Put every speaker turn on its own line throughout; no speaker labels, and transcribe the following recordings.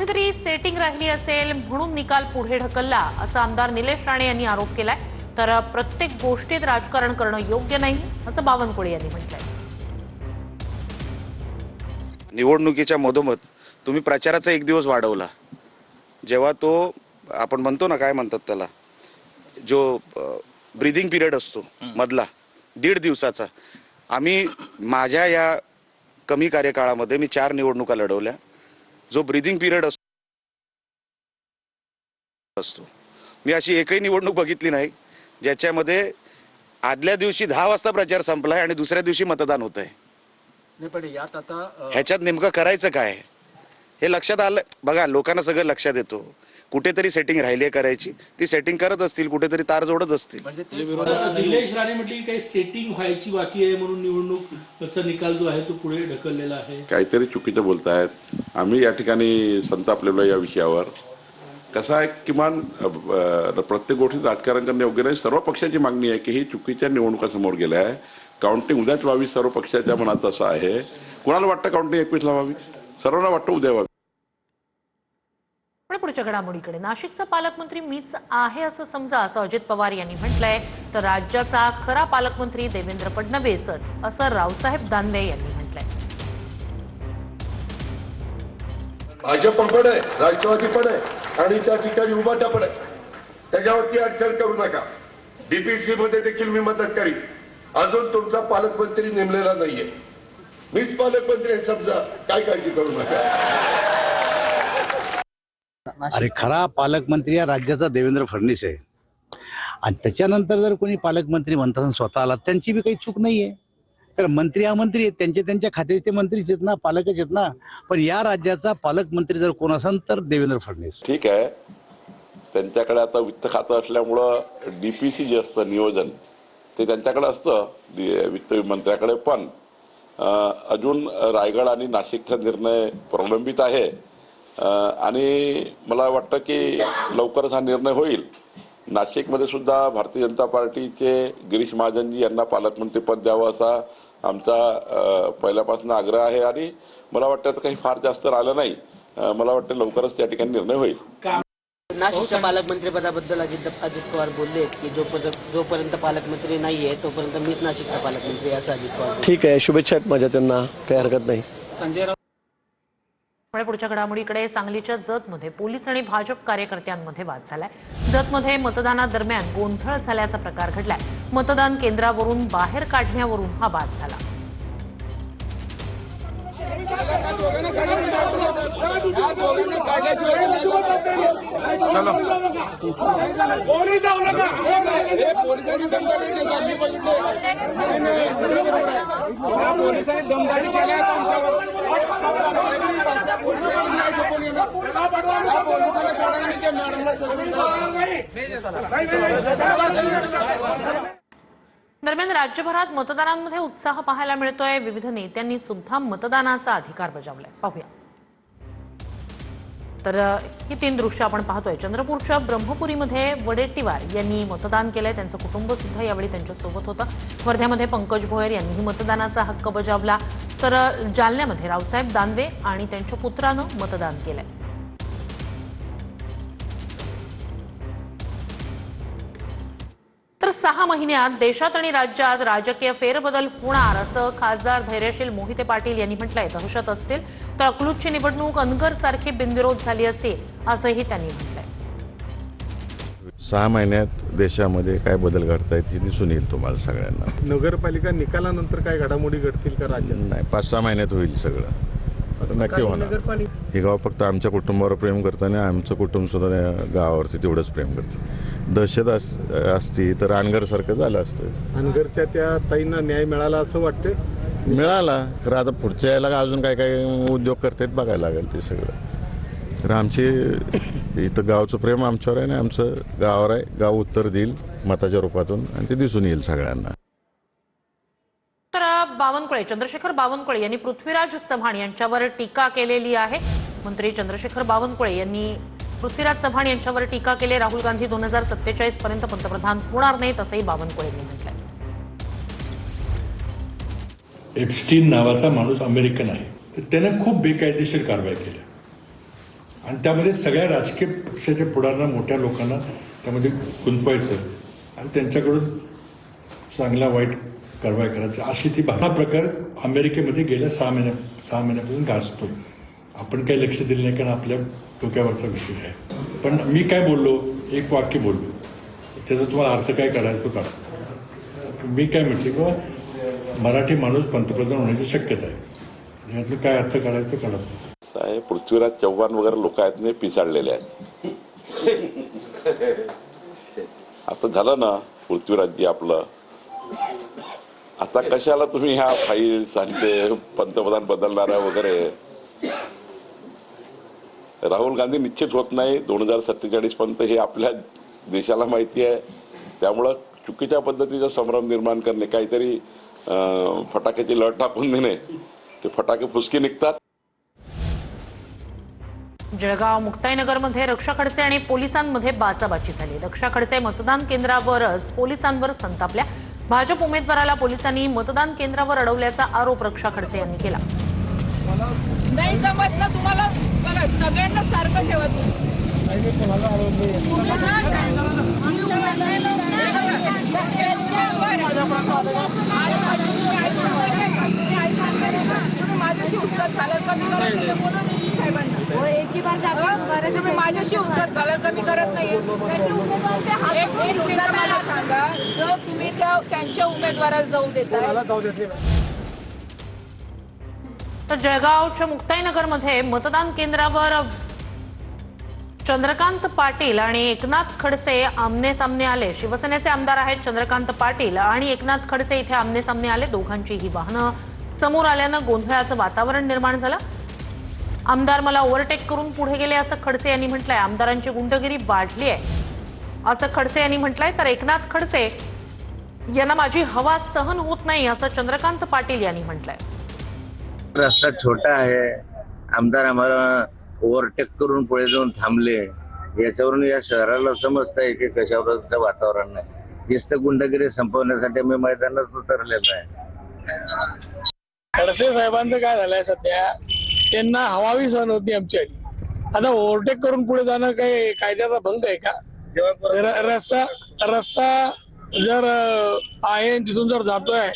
कुठेतरी सेटिंग राहिली असेल म्हणून निकाल पुढे ढकलला असं आमदार निलेश राणे यांनी आरोप केलाय। तर प्रत्येक गोष्टीत राजकारण करणं योग्य नाही असं बावनकुळे यांनी म्हटलंय।
निवडणुकीच्या मधोमध तुम्ही प्रचाराचा एक दिवस वाढवला, जेव्हा तो आपण म्हणतो ना, काय म्हणतात त्याला, जो ब्रीदिंग पिरियड असतो मधला 1.5 दिवसाचा, आम्ही माझ्या या कमी कार्यकाळामध्ये मी 4 निवडणुका लढवल्या। जो ब्रीदिंग पिरियड असतो मी अशी एकही निवडणूक बघितली नाही ज्याच्यामध्ये आदल्या दिवशी 10 वाजता प्रचार संपलाय आणि दुसऱ्या दिवशी मतदान होत आहे।
पण यात आता
ह्याच्यात नेमकं करायचं काय हे लक्षात आलं बघा। लोकांना सगळं लक्षात येतो, कुठेतरी सेटिंग राहिली करायची, ती सेटिंग करत असतील, कुठेतरी तार जोडत असतील।
म्हणजे
निलेश राणे म्हटली काही सेटिंग व्हायची बाकी आहे म्हणून निवडणूकचा निकाल जो आहे तो पुढे ढकललेला आहे।
काहीतरी चुकीचं बोलतायत। आम्ही या ठिकाणी संतापलेलो या विषयावर। कसं आहे, किमान प्रत्येक गोष्टीत राजकारण करणे योग्य नाही। सर्व पक्षाची मागणी आहे की ही चुकीच्या निवडणुका समोर गेल्या आहे। काउंटिंग उद्याच व्हावी, सर्व पक्षाच्या मनात असं आहे। कोणाला वाटतं काउंटिंग 21ला व्हावी? सर्वांना वाटतं उद्या व्हावी।
पण पुढच्या घडामोडीकडे, नाशिकचा पालकमंत्री मीच आहे असं समजा असं अजित पवार यांनी म्हटलंय। तर राज्याचा खरा पालकमंत्री देवेंद्र फडणवीसच असं रावसाहेब दानवे यांनी म्हटलंय।
भाजप पण आहे, राष्ट्रवादी पण आहे आणि त्या ठिकाणी उभाटा पण आहे, त्याच्यावरती अडचण करू नका। डीपीसी मध्ये देखील मी मदत करीन। अजून तुमचा पालकमंत्री नेमलेला नाहीये, मीच पालकमंत्री आहे समजा, काय काळजी करू नका।
अरे खरा पालकमंत्री या राज्याचा देवेंद्र फडणवीस आहे आणि त्याच्यानंतर जर कोणी पालकमंत्री म्हणतात स्वतःला, त्यांची बी काही चूक नाहीये। कारण मंत्री अमंत्री आहेत, त्यांच्या खात्याचे ते मंत्रीच आहेत ना, पालकच आहेत ना। पण या राज्याचा पालकमंत्री जर कोण असेल तर देवेंद्र फडणवीस।
ठीक आहे, त्यांच्याकडे आता वित्त खातं असल्यामुळं डीपीसी जे असतं नियोजन ते त्यांच्याकडे असतं, वित्त मंत्र्याकडे। पण अजून रायगड आणि नाशिकचा निर्णय प्रलंबित आहे आणि मला वाटतं की लवकरच हा निर्णय होईल। नाशिकमध्ये सुद्धा भारतीय जनता पार्टीचे गिरीश महाजनजी यांना पालकमंत्री पद द्यावं असा आमचा पहिल्यापासून आग्रह आहे आणि मला वाटतं काही फार जास्त राहिलं नाही। मला वाटतं लवकरच त्या ठिकाणी निर्णय होईल।
नाशिकच्या पालकमंत्रीपदाबद्दल अजित पवार बोलले की जोपर्यंत पालकमंत्री नाहीये तोपर्यंत मीच नाशिकचा पालकमंत्री असं अजित पवार।
ठीक आहे, शुभेच्छा आहेत माझ्या त्यांना, काही हरकत नाही।
पुढच्या घडामोडीकडे, सांगलीच्या जतमध्ये पोलीस आणि भाजप कार्यकर्त्यांमध्ये वाद झालाय। जतमध्ये मतदानादरम्यान गोंधळ झाल्याचा प्रकार घडलाय। मतदान केंद्रावरून बाहेर काढण्यावरून हा वाद झाला। दरम्यान राज्यभरात मतदानांमध्ये उत्साह पाहायला मिळतोय। विविध नेत्यांनी सुद्धा मतदानाचा अधिकार बजावलाय। पाहूया तर ही 3 दृश्य आपण पाहतोय। चंद्रपूरच्या ब्रह्मपुरीमध्ये वडेट्टीवार यांनी मतदान केलंय, त्यांचं कुटुंब सुद्धा यावेळी त्यांच्या सोबत होतं। वर्ध्यामध्ये पंकज भोयर यांनीही मतदानाचा हक्क बजावला। तर जालन्यामध्ये रावसाहेब दानवे आणि त्यांच्या पुत्रानं मतदान केलंय। तर 6 महिन्यात देशात आणि राज्यात राजकीय फेरबदल होणार असं खासदार धैर्यशील मोहिते पाटील यांनी म्हटलंय। दहशत असतील तर अकलूजची निवडणूक अनगर सारखी बिनविरोध झाली असती असंही त्यांनी म्हटलंय।
6 महिन्यात देशामध्ये काय बदल घडतायत हे दिसून येईल तुम्हाला सगळ्यांना।
नगरपालिका निकालानंतर काय घडामोडी घडतील का राज्यात?
नाही, 5-6 महिन्यात होईल सगळं, आता नक्की होणार। हे गाव फक्त आमच्या कुटुंबावर प्रेम करतं आणि आमचं कुटुंब सुद्धा गावावरती तेवढंच प्रेम करतं। दहशत असती तर अनगरसारखं झालं असतं।
अनगरच्या त्या ताईंना न्याय मिळाला असं वाटतं?
मिळाला, तर आता पुढच्या याला अजून काय काय उद्योग करतायत बघायला लागेल ते सगळं। तर आमचे इथं गावचं प्रेम आमच्यावर आहे आणि आमचं गावावर आहे। गाव उत्तर देईल मताच्या रूपातून आणि ते दिसून येईल सगळ्यांना।
तर बावनकुळे, चंद्रशेखर बावनकुळे यांनी पृथ्वीराज चव्हाण यांच्यावर टीका केलेली आहे। मंत्री चंद्रशेखर बावनकुळे यांनी पृथ्वीराज चव्हाण यांच्यावर टीका केली। राहुल गांधी 2047 पर्यंत पंतप्रधान होणार नाहीत असंही बावनकुळे यांनी म्हटलंय।
एप्स्टीन नावाचा माणूस अमेरिकन आहे, तर त्याने खूप बेकायदेशीर कारवाई केल्या।
आणि त्यामध्ये सगळ्या राजकीय पक्षाच्या पुढाऱ्यांना, मोठ्या लोकांना त्यामध्ये गुंतवायचं आणि त्यांच्याकडून चांगला वाईट कारवाई करायची, अशी ती हा प्रकार अमेरिकेमध्ये गेल्या 6 महिन्यापासून गाजतोय. आपण काही लक्ष दिलं नाही, कारण आपल्या डोक्यावरचा विषय आहे. पण मी काय बोललो, एक वाक्य बोललो, त्याचा तुम्हाला अर्थ काय काढायचा तो काढा. मी काय म्हटलं की मराठी माणूस पंतप्रधान होण्याची शक्यता आहे, यातून काय अर्थ काढायचा तो काढा.
साहेब, पृथ्वीराज चव्हाण वगैरे लोक आहेत नाही पिसाळलेले आहेत. आता झालं ना पृथ्वीराजजी आपलं, आता कशाला तुम्ही ह्या फाईल्स आणि ते पंतप्रधान बदलणारा वगैरे. राहुल गांधी निश्चित होत नाही 2047 पर्यंत, हे आपल्या देशाला माहिती आहे. त्यामुळं चुकीच्या पद्धतीचा संभ्रम निर्माण करणे, काहीतरी फटाक्याची लढ टाकून देणे, ते फटाके फुसके निघतात.
जळगाव मुक्ताईनगरमध्ये रक्षा खडसे आणि पोलिसांमध्ये बाचाबाची झाली. रक्षा खडसे मतदान केंद्रावरच पोलिसांवर संतापल्या. भाजप उमेदवाराला पोलिसांनी मतदान केंद्रावर अडवल्याचा आरोप रक्षा खडसे यांनी केला.
नाही जमत ना तुम्हाला, बघा सगळ्यांना सारखं ठेवा माझ्याशी उत्तर झालं कमी करत नाही माझ्याशी उत्तर झालं कमी करत नाहीये. सांगा जो तुम्ही त्यांच्या उमेदवाराला जाऊ देता.
तर जळगावच्या मुक्ताईनगरमध्ये मतदान केंद्रावर चंद्रकांत पाटील आणि एकनाथ खडसे आमने सामने आले. शिवसेनेचे आमदार आहेत चंद्रकांत पाटील आणि एकनाथ खडसे इथे आमने सामने आले. दोघांची ही वाहनं समोर आल्यानं गोंधळाचं वातावरण निर्माण झालं. आमदार मला ओव्हरटेक करून पुढे गेले असं खडसे यांनी म्हटलंय. आमदारांची गुंडगिरी वाढली आहे असं खडसे यांनी म्हटलंय. तर एकनाथ खडसे यांना माझी हवा सहन होत नाही असं चंद्रकांत पाटील यांनी म्हटलंय.
रस्ता छोटा आहे, आमदार आम्हाला ओव्हरटेक करून पुढे जाऊन थांबले, याच्यावरून या शहराला समजतंय की कशावरचं वातावरण नाही. नुसतं गुंडगिरी संपवण्यासाठी मी मैदानात उतरलेलो आहे.
खडसे साहेबांचं काय झालंय सध्या, त्यांना हवावी सहन होती आमची. आता ओव्हरटेक करून पुढे जाणं काही कायद्याचा भंग आहे का? रस्ता जर आहे तिथून जर जातोय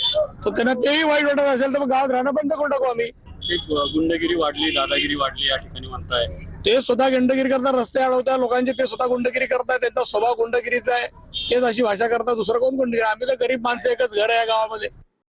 तर त्यांना तेही वाईट वाटत असेल तर मग गावात राहणं बंद करून टाकू आम्ही.
गुंडगिरी वाढली, दादागिरी वाढली या ठिकाणी म्हणताय.
ते स्वतः गुंडगिरी करतात, रस्ते अडवतात लोकांचे, ते स्वतः गुंडगिरी करतात, त्यांचा स्वभाव गुंडगिरीचा आहे, तेच अशी भाषा करतात. दुसरं कोण गुंडगिरी? आम्ही तर गरीब माणसं, एकच घर आहे या गावामध्ये.